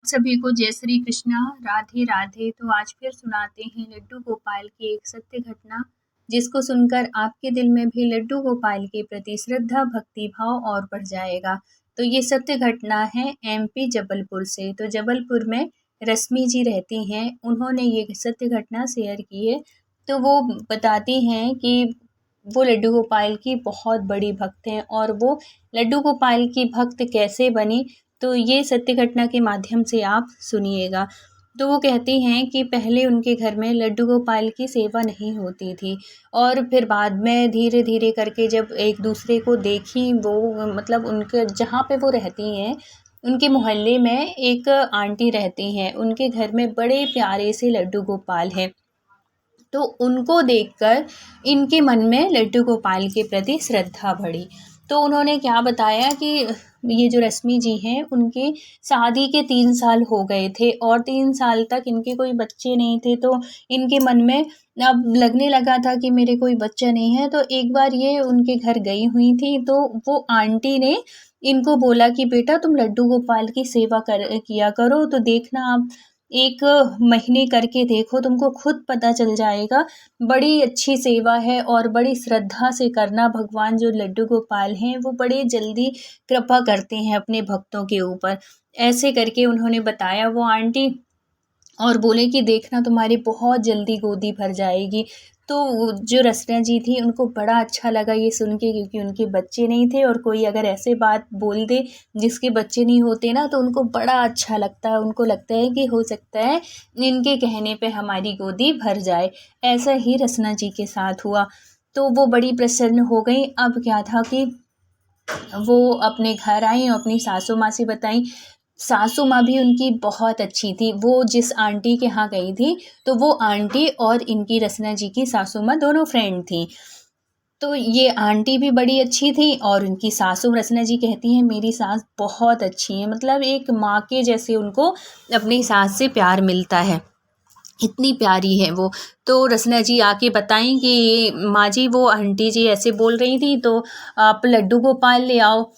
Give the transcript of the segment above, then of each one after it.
सभी को जय श्री कृष्णा, राधे राधे। तो आज फिर सुनाते हैं लड्डू गोपाल की एक सत्य घटना, जिसको सुनकर आपके दिल में भी लड्डू गोपाल के प्रति श्रद्धा, भक्ति भाव और बढ़ जाएगा। तो ये सत्य घटना है एमपी जबलपुर से। तो जबलपुर में रश्मि जी रहती हैं, उन्होंने ये सत्य घटना शेयर की है। तो वो बताती हैं कि वो लड्डू गोपाल की बहुत बड़ी भक्त हैं और वो लड्डू गोपाल की भक्त कैसे बनी, तो ये सत्य घटना के माध्यम से आप सुनिएगा। तो वो कहती हैं कि पहले उनके घर में लड्डू गोपाल की सेवा नहीं होती थी और फिर बाद में धीरे धीरे करके जब एक दूसरे को देखी, वो मतलब उनके जहाँ पे वो रहती हैं उनके मोहल्ले में एक आंटी रहती हैं, उनके घर में बड़े प्यारे से लड्डू गोपाल हैं। तो उनको देखकर इनके मन में लड्डू गोपाल के प्रति श्रद्धा बढ़ी। तो उन्होंने क्या बताया कि ये जो रश्मि जी हैं, उनकी शादी के 3 साल हो गए थे और 3 साल तक इनके कोई बच्चे नहीं थे। तो इनके मन में अब लगने लगा था कि मेरे कोई बच्चा नहीं है। तो एक बार ये उनके घर गई हुई थी, तो वो आंटी ने इनको बोला कि बेटा तुम लड्डू गोपाल की सेवा किया करो, तो देखना आप 1 महीने करके देखो, तुमको खुद पता चल जाएगा। बड़ी अच्छी सेवा है और बड़ी श्रद्धा से करना। भगवान जो लड्डू गोपाल हैं, वो बड़े जल्दी कृपा करते हैं अपने भक्तों के ऊपर। ऐसे करके उन्होंने बताया वो आंटी, और बोले कि देखना तुम्हारी बहुत जल्दी गोदी भर जाएगी। तो जो रचना जी थी, उनको बड़ा अच्छा लगा ये सुन के, क्योंकि उनके बच्चे नहीं थे और कोई अगर ऐसे बात बोल दे जिसके बच्चे नहीं होते ना, तो उनको बड़ा अच्छा लगता है। उनको लगता है कि हो सकता है इनके कहने पे हमारी गोदी भर जाए। ऐसा ही रचना जी के साथ हुआ। तो वो बड़ी प्रसन्न हो गई। अब क्या था कि वो अपने घर आई और अपनी सासू माँ से बताई। सासू माँ भी उनकी बहुत अच्छी थी। वो जिस आंटी के यहाँ गई थी, तो वो आंटी और इनकी रचना जी की सासू माँ दोनों फ्रेंड थी। तो ये आंटी भी बड़ी अच्छी थी और उनकी सासू रचना जी कहती हैं मेरी सास बहुत अच्छी है, मतलब एक माँ के जैसे उनको अपनी सास से प्यार मिलता है, इतनी प्यारी है वो। तो रचना जी आके बताएं कि माँ जी वो आंटी जी ऐसे बोल रही थी, तो आप लड्डू गोपाल ले आओ।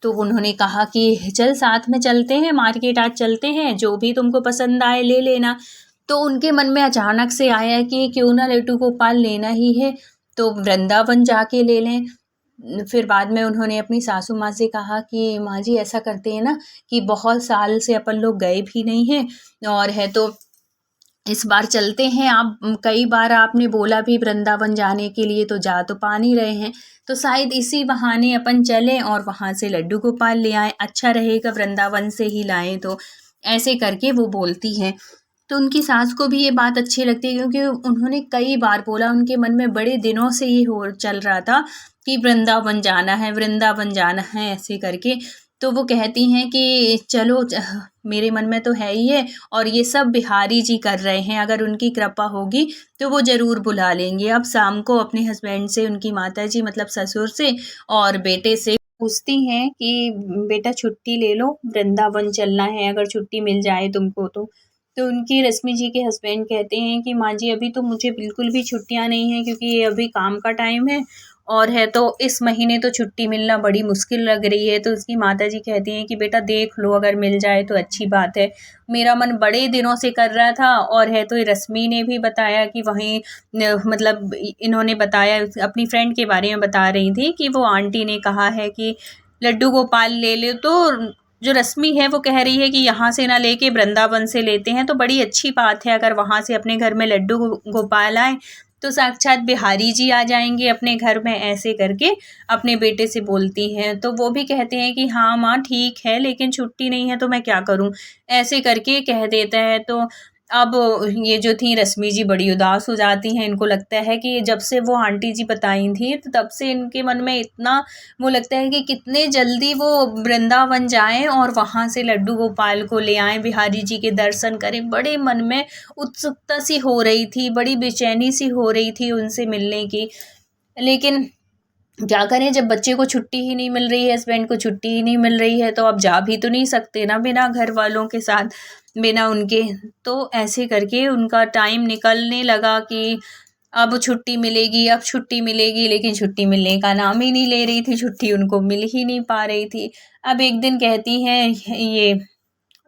तो उन्होंने कहा कि चल साथ में चलते हैं, मार्केट आज चलते हैं, जो भी तुमको पसंद आए ले लेना। तो उनके मन में अचानक से आया कि क्यों ना लड्डू गोपाल लेना ही है, तो वृंदावन जाके ले लें। फिर बाद में उन्होंने अपनी सासू माँ से कहा कि माँ जी ऐसा करते हैं ना कि बहुत साल से अपन लोग गए भी नहीं हैं और है, तो इस बार चलते हैं। आप कई बार आपने बोला भी वृंदावन जाने के लिए, तो जा तो पा नहीं रहे हैं, तो शायद इसी बहाने अपन चलें और वहाँ से लड्डू गोपाल ले आएँ, अच्छा रहेगा वृंदावन से ही लाएं। तो ऐसे करके वो बोलती हैं। तो उनकी सास को भी ये बात अच्छी लगती है, क्योंकि उन्होंने कई बार बोला, उनके मन में बड़े दिनों से ये हो चल रहा था कि वृंदावन जाना है, वृंदावन जाना है, ऐसे करके। तो वो कहती हैं कि चलो मेरे मन में तो है ही है, और ये सब बिहारी जी कर रहे हैं, अगर उनकी कृपा होगी तो वो ज़रूर बुला लेंगे। अब शाम को अपने हस्बैंड से, उनकी माता जी मतलब ससुर से और बेटे से पूछती हैं कि बेटा छुट्टी ले लो, वृंदावन चलना है, अगर छुट्टी मिल जाए तुमको तो उनकी रश्मि जी के हस्बैंड कहते हैं कि माँ जी अभी तो मुझे बिल्कुल भी छुट्टियाँ नहीं हैं, क्योंकि ये अभी काम का टाइम है और है, तो इस महीने तो छुट्टी मिलना बड़ी मुश्किल लग रही है। तो उसकी माताजी कहती हैं कि बेटा देख लो, अगर मिल जाए तो अच्छी बात है, मेरा मन बड़े दिनों से कर रहा था। और है, तो रश्मि ने भी बताया कि वहीं मतलब इन्होंने बताया, अपनी फ्रेंड के बारे में बता रही थी कि वो आंटी ने कहा है कि लड्डू गोपाल ले लो। तो जो रश्मि है वो कह रही है कि यहाँ से ना लेके वृंदावन से लेते हैं, तो बड़ी अच्छी बात है। अगर वहाँ से अपने घर में लड्डू गोपाल आए तो साक्षात बिहारी जी आ जाएंगे अपने घर में, ऐसे करके अपने बेटे से बोलती हैं। तो वो भी कहते हैं कि हाँ माँ ठीक है, लेकिन छुट्टी नहीं है तो मैं क्या करूँ, ऐसे करके कह देता है। तो अब ये जो थी रश्मि जी बड़ी उदास हो जाती हैं। इनको लगता है कि जब से वो आंटी जी बताई थी, तो तब से इनके मन में इतना वो लगता है कि कितने जल्दी वो वृंदावन जाएं और वहाँ से लड्डू गोपाल को ले आएं, बिहारी जी के दर्शन करें। बड़े मन में उत्सुकता सी हो रही थी, बड़ी बेचैनी सी हो रही थी उनसे मिलने की। लेकिन क्या करें, जब बच्चे को छुट्टी ही नहीं मिल रही है, हस्बैंड को छुट्टी ही नहीं मिल रही है, तो अब जा भी तो नहीं सकते ना बिना घर वालों के साथ, बिना उनके। तो ऐसे करके उनका टाइम निकलने लगा कि अब छुट्टी मिलेगी, अब छुट्टी मिलेगी, लेकिन छुट्टी मिलने का नाम ही नहीं ले रही थी, छुट्टी उनको मिल ही नहीं पा रही थी। अब एक दिन कहती हैं ये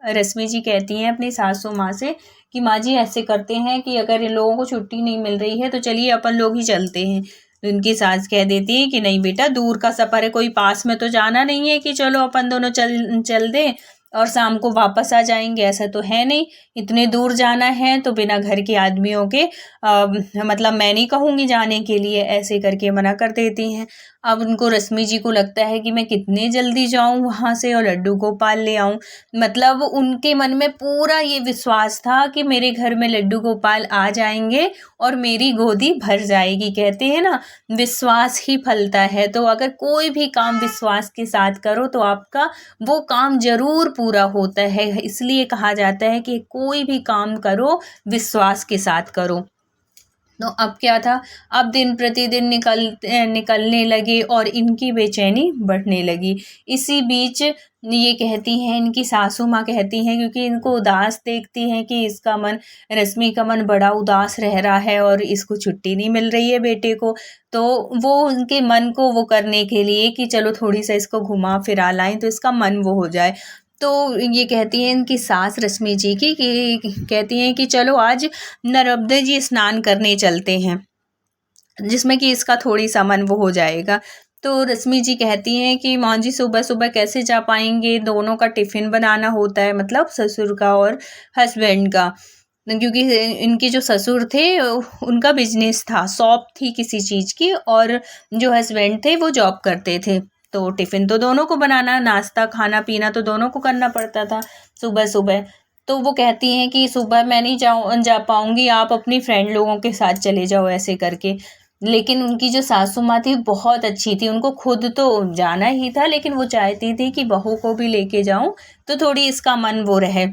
रश्मि जी कहती हैं अपनी सासू माँ से कि माँ जी ऐसे करते हैं कि अगर इन लोगों को छुट्टी नहीं मिल रही है तो चलिए अपन लोग ही चलते हैं। तो उनकी सास कह देती है कि नहीं बेटा, दूर का सफ़र है, कोई पास में तो जाना नहीं है कि चलो अपन दोनों चल चल दें और शाम को वापस आ जाएंगे, ऐसा तो है नहीं। इतने दूर जाना है तो बिना घर के आदमियों के मतलब मैं नहीं कहूँगी जाने के लिए, ऐसे करके मना कर देती हैं। अब उनको रश्मि जी को लगता है कि मैं कितने जल्दी जाऊँ वहाँ से और लड्डू गोपाल ले आऊँ। मतलब उनके मन में पूरा ये विश्वास था कि मेरे घर में लड्डू गोपाल आ जाएंगे और मेरी गोदी भर जाएगी। कहते हैं ना, विश्वास ही फलता है। तो अगर कोई भी काम विश्वास के साथ करो तो आपका वो काम जरूर पूरा होता है। इसलिए कहा जाता है कि कोई भी काम करो विश्वास के साथ करो। तो अब क्या था, अब दिन प्रतिदिन निकलने लगे और इनकी बेचैनी बढ़ने लगी। इसी बीच ये कहती हैं, इनकी सासू माँ कहती हैं, क्योंकि इनको उदास देखती हैं कि इसका मन, रश्मि का मन बड़ा उदास रह रहा है और इसको छुट्टी नहीं मिल रही है बेटे को। तो वो उनके मन को वो करने के लिए कि चलो थोड़ी सा इसको घुमा फिरा लाएं तो इसका मन वो हो जाए। तो ये कहती हैं इनकी सास रश्मि जी की कि कहती हैं कि चलो आज नर्मदे जी स्नान करने चलते हैं, जिसमें कि इसका थोड़ी सा मन वो हो जाएगा। तो रश्मि जी कहती हैं कि माँ जी सुबह सुबह कैसे जा पाएंगे, दोनों का टिफ़िन बनाना होता है, मतलब ससुर का और हस्बैंड का। क्योंकि इनके जो ससुर थे उनका बिजनेस था, शॉप थी किसी चीज़ की, और जो हस्बैंड थे वो जॉब करते थे। तो टिफ़िन तो दोनों को बनाना, नाश्ता खाना पीना तो दोनों को करना पड़ता था सुबह सुबह। तो वो कहती हैं कि सुबह मैं नहीं जा पाऊँगी, आप अपनी फ्रेंड लोगों के साथ चले जाओ, ऐसे करके। लेकिन उनकी जो सासू माँ थी बहुत अच्छी थी, उनको खुद तो जाना ही था लेकिन वो चाहती थी कि बहू को भी लेके जाऊं तो थोड़ी इसका मन वो रहे,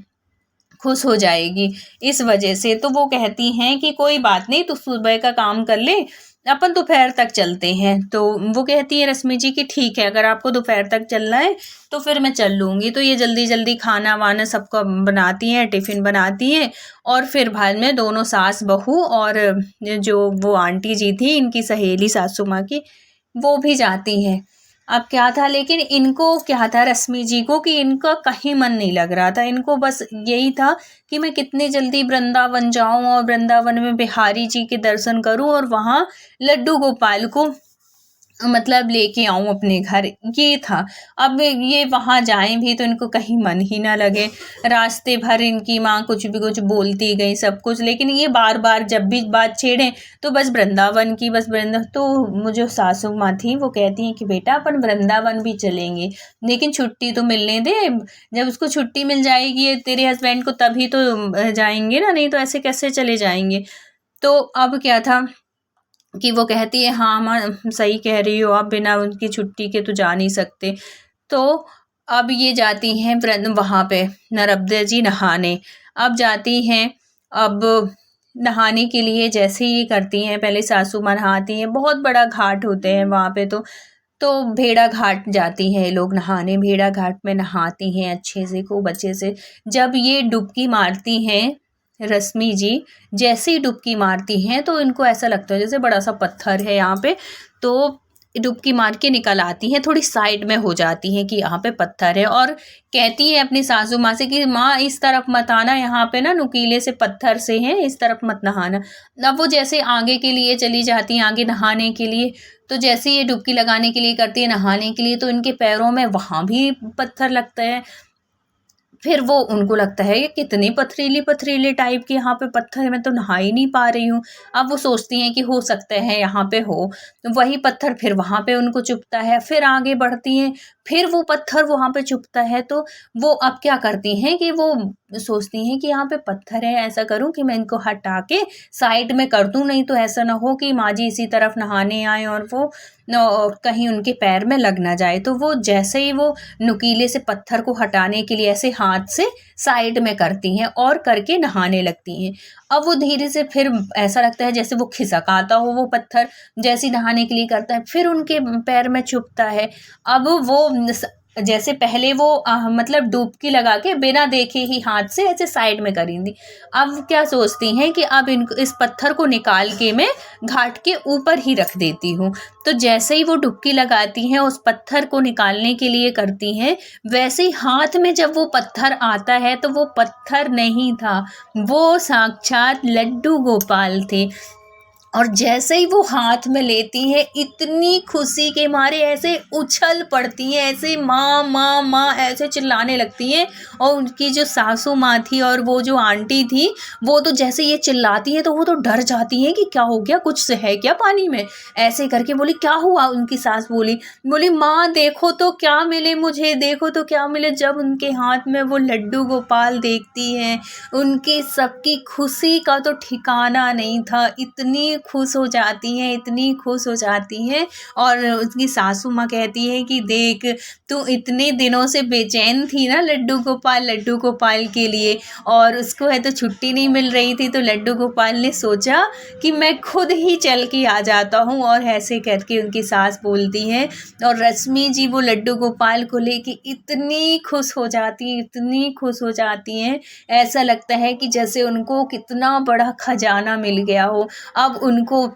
खुश हो जाएगी। इस वजह से तो वो कहती हैं कि कोई बात नहीं, तू सुबह का काम कर ले, अपन दोपहर तक चलते हैं। तो वो कहती है रश्मि जी कि ठीक है, अगर आपको दोपहर तक चलना है तो फिर मैं चल लूँगी। तो ये जल्दी जल्दी खाना वाना सबको बनाती हैं, टिफ़िन बनाती हैं, और फिर बाद में दोनों सास बहू और जो वो आंटी जी थी इनकी सहेली सासू माँ की, वो भी जाती हैं। अब क्या था, लेकिन इनको क्या था रश्मि जी को कि इनका कहीं मन नहीं लग रहा था। इनको बस यही था कि मैं कितनी जल्दी वृंदावन जाऊं और वृंदावन में बिहारी जी के दर्शन करूं और वहाँ लड्डू गोपाल को मतलब लेके आऊं अपने घर, ये था। अब ये वहाँ जाएं भी तो इनको कहीं मन ही ना लगे। रास्ते भर इनकी माँ कुछ भी कुछ बोलती गई सब कुछ, लेकिन ये बार बार जब भी बात छेड़ें तो बस वृंदावन की, बस वृंदावन। तो मुझे सासू माँ थी वो कहती हैं कि बेटा अपन वृंदावन भी चलेंगे, लेकिन छुट्टी तो मिलने दे। जब उसको छुट्टी मिल जाएगी तेरे हस्बैंड को तभी तो जाएंगे ना, नहीं तो ऐसे कैसे चले जाएंगे। तो अब क्या था कि वो कहती है हाँ माँ सही कह रही हो, आप बिना उनकी छुट्टी के तो जा नहीं सकते। तो अब ये जाती हैं वहाँ पे नर्मदा जी नहाने। अब जाती हैं, अब नहाने के लिए जैसे ही करती हैं, पहले सासू माँ नहाती हैं, बहुत बड़ा घाट होते हैं वहाँ पे। तो भेड़ा घाट जाती हैं लोग नहाने, भेड़ा घाट में नहाती हैं अच्छे से, खूब अच्छे से। जब ये डुबकी मारती हैं रश्मि जी, जैसे ही डुबकी मारती हैं तो इनको ऐसा लगता है जैसे बड़ा सा पत्थर है यहाँ पे। तो डुबकी मार के निकल आती हैं, थोड़ी साइड में हो जाती हैं कि यहाँ पे पत्थर है, और कहती हैं अपनी सासू माँ से कि माँ इस तरफ मत आना, यहाँ पे ना नुकीले से पत्थर से हैं, इस तरफ मत नहाना। अब वो जैसे आगे के लिए चली जाती हैं, आगे नहाने के लिए। तो जैसे ये डुबकी लगाने के लिए करती है नहाने के लिए, तो इनके पैरों में वहाँ भी पत्थर लगता है। फिर वो उनको लगता है ये कितनी पथरीली पथरीले टाइप की यहाँ पे पत्थर है, मैं तो नहा ही नहीं पा रही हूँ। अब वो सोचती हैं कि हो सकता है यहाँ पे हो, तो वही पत्थर फिर वहाँ पे उनको चुभता है। फिर आगे बढ़ती हैं, फिर वो पत्थर वहाँ पे चुभता है। तो वो अब क्या करती हैं कि वो सोचती हैं कि यहाँ पे पत्थर है, ऐसा करूँ कि मैं इनको हटा के साइड में कर दूँ, नहीं तो ऐसा ना हो कि माँ जी इसी तरफ नहाने आए और वो कहीं उनके पैर में लग ना जाए। तो वो जैसे ही वो नुकीले से पत्थर को हटाने के लिए ऐसे हाथ से साइड में करती हैं और करके नहाने लगती हैं। अब वो धीरे से फिर ऐसा लगता है जैसे वो खिसक आता हो वो पत्थर, जैसे ही नहाने के लिए करता है फिर उनके पैर में चुभता है। अब वो जैसे पहले वो मतलब डुबकी लगा के बिना देखे ही हाथ से ऐसे साइड में करी थी। अब क्या सोचती हैं कि अब इनको इस पत्थर को निकाल के मैं घाट के ऊपर ही रख देती हूँ। तो जैसे ही वो डुबकी लगाती हैं उस पत्थर को निकालने के लिए करती हैं, वैसे ही हाथ में जब वो पत्थर आता है तो वो पत्थर नहीं था, वो साक्षात लड्डू गोपाल थे। और जैसे ही वो हाथ में लेती हैं इतनी खुशी के मारे ऐसे उछल पड़ती हैं, ऐसे माँ माँ माँ ऐसे चिल्लाने लगती हैं। और उनकी जो सासू माँ थी और वो जो आंटी थी, वो तो जैसे ये चिल्लाती हैं तो वो तो डर जाती हैं कि क्या हो गया, कुछ से है क्या पानी में। ऐसे करके बोली क्या हुआ, उनकी सास बोली बोली माँ देखो तो क्या मिले मुझे, देखो तो क्या मिले। जब उनके हाथ में वो लड्डू गोपाल देखती हैं, उनकी सबकी खुशी का तो ठिकाना नहीं था, इतनी खुश हो जाती हैं, इतनी खुश हो जाती हैं। और उसकी सासू माँ कहती है कि देख तू इतने दिनों से बेचैन थी ना लड्डू गोपाल के लिए, और उसको है तो छुट्टी नहीं मिल रही थी, तो लड्डू गोपाल ने सोचा कि मैं खुद ही चल के आ जाता हूँ। और ऐसे करके उनकी सास बोलती हैं और रश्मि जी वो लड्डू गोपाल को लेके इतनी खुश हो जाती हैं, इतनी खुश हो जाती हैं, ऐसा लगता है कि जैसे उनको कितना बड़ा खजाना मिल गया हो। अब उनको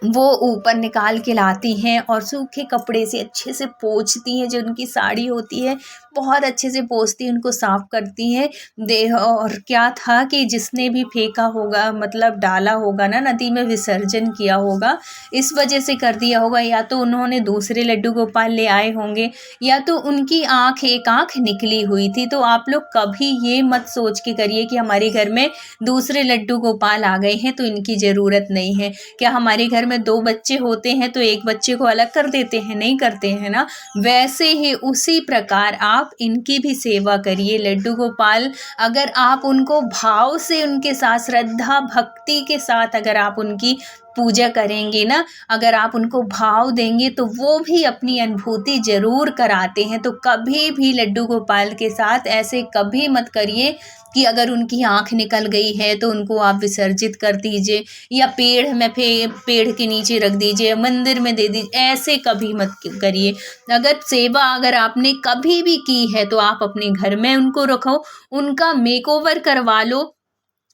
वो ऊपर निकाल के लाती हैं और सूखे कपड़े से अच्छे से पोंछती हैं, जो उनकी साड़ी होती है बहुत अच्छे से पोंछती हैं, उनको साफ़ करती हैं। और क्या था कि जिसने भी फेंका होगा, मतलब डाला होगा ना नदी में, विसर्जन किया होगा, इस वजह से कर दिया होगा। या तो उन्होंने दूसरे लड्डू गोपाल ले आए होंगे, या तो उनकी एक आँख निकली हुई थी। तो आप लोग कभी ये मत सोच के करिए कि हमारे घर में दूसरे लड्डू गोपाल आ गए हैं तो इनकी ज़रूरत नहीं है। क्या हमारे घर में 2 बच्चे होते हैं तो एक बच्चे को अलग कर देते हैं? नहीं करते हैं ना। वैसे ही उसी प्रकार आप इनकी भी सेवा करिए। लड्डू गोपाल अगर आप उनको भाव से, उनके साथ श्रद्धा भक्ति के साथ अगर आप उनकी पूजा करेंगे ना, अगर आप उनको भाव देंगे तो वो भी अपनी अनुभूति ज़रूर कराते हैं। तो कभी भी लड्डू गोपाल के साथ ऐसे कभी मत करिए कि अगर उनकी आँख निकल गई है तो उनको आप विसर्जित कर दीजिए, या पेड़ के नीचे रख दीजिए, मंदिर में दे दीजिए, ऐसे कभी मत करिए। अगर सेवा अगर आपने कभी भी की है तो आप अपने घर में उनको रखो, उनका मेकओवर करवा लो।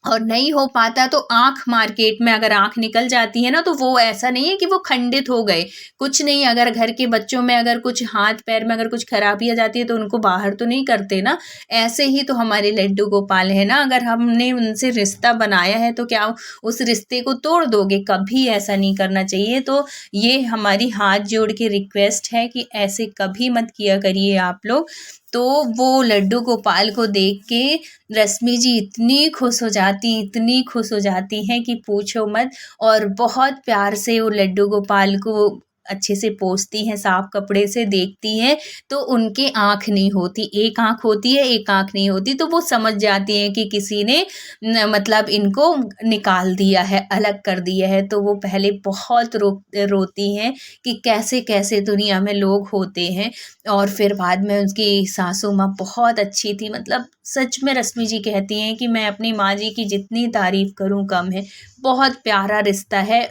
और नहीं हो पाता तो आँख, मार्केट में अगर आँख निकल जाती है ना, तो वो ऐसा नहीं है कि वो खंडित हो गए, कुछ नहीं। अगर घर के बच्चों में अगर कुछ हाथ पैर में अगर कुछ खराबी आ जाती है तो उनको बाहर तो नहीं करते ना। ऐसे ही तो हमारे लड्डू गोपाल है ना, अगर हमने उनसे रिश्ता बनाया है तो क्या उस रिश्ते को तोड़ दोगे? कभी ऐसा नहीं करना चाहिए। तो ये हमारी हाथ जोड़ के रिक्वेस्ट है कि ऐसे कभी मत किया करिए आप लोग। तो वो लड्डू गोपाल को देख के रश्मि जी इतनी खुश हो जाती, इतनी खुश हो जाती हैं कि पूछो मत। और बहुत प्यार से वो लड्डू गोपाल को अच्छे से पोंछती हैं, साफ कपड़े से देखती हैं, तो उनकी आँख नहीं होती, एक आँख होती है, एक आँख नहीं होती। तो वो समझ जाती हैं कि किसी ने मतलब इनको निकाल दिया है, अलग कर दिया है। तो वो पहले बहुत रोती हैं कि कैसे कैसे दुनिया में लोग होते हैं। और फिर बाद में उसकी सासू माँ बहुत अच्छी थी, मतलब सच में रश्मि जी कहती हैं कि मैं अपनी माँ जी की जितनी तारीफ़ करूँ कम है। बहुत प्यारा रिश्ता है।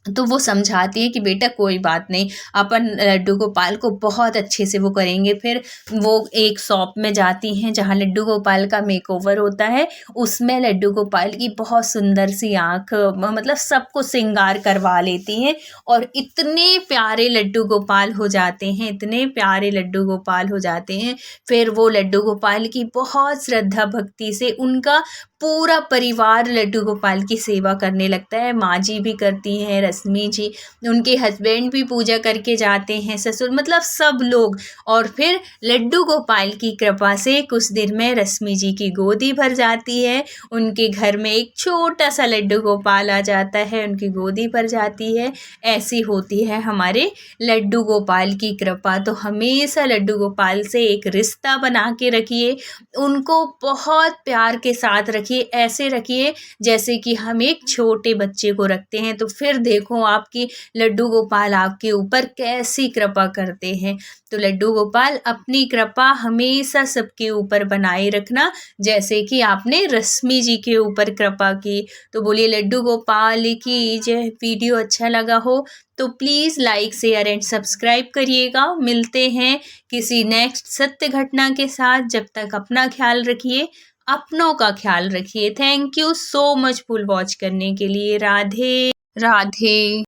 तो वो समझाती है कि बेटा कोई बात नहीं, अपन लड्डू गोपाल को बहुत अच्छे से वो करेंगे। फिर वो एक शॉप में जाती हैं जहाँ लड्डू गोपाल का मेकओवर होता है, उसमें लड्डू गोपाल की बहुत सुंदर सी आँख, मतलब सबको श्रृंगार करवा लेती हैं। और इतने प्यारे लड्डू गोपाल हो जाते हैं, इतने प्यारे लड्डू गोपाल हो जाते हैं। फिर वो लड्डू गोपाल की बहुत श्रद्धा भक्ति से उनका पूरा परिवार लड्डू गोपाल की सेवा करने लगता है। माँ जी भी करती हैं, रश्मि जी, उनके हस्बैंड भी पूजा करके जाते हैं, ससुर, मतलब सब लोग। और फिर लड्डू गोपाल की कृपा से कुछ दिन में रश्मि जी की गोदी भर जाती है, उनके घर में एक छोटा सा लड्डू गोपाल आ जाता है, उनकी गोदी भर जाती है। ऐसी होती है हमारे लड्डू गोपाल की कृपा। तो हमेशा लड्डू गोपाल से एक रिश्ता बना के रखिए, उनको बहुत प्यार के साथ रखिए, ऐसे रखिए जैसे कि हम एक छोटे बच्चे को रखते हैं। तो फिर देखो देखो आपकी लड्डू गोपाल आपके ऊपर कैसी कृपा करते हैं। तो लड्डू गोपाल अपनी कृपा हमेशा सबके ऊपर बनाए रखना, जैसे कि आपने रश्मि जी के ऊपर कृपा की। तो बोलिए लड्डू गोपाल की जय। वीडियो अच्छा लगा हो तो please like share and subscribe करिएगा। मिलते हैं किसी नेक्स्ट सत्य घटना के साथ। जब तक अपना ख्याल रखिए, अपनों का ख्याल रखिए। Thank you so much full watch करने के लिए। राधे राधे।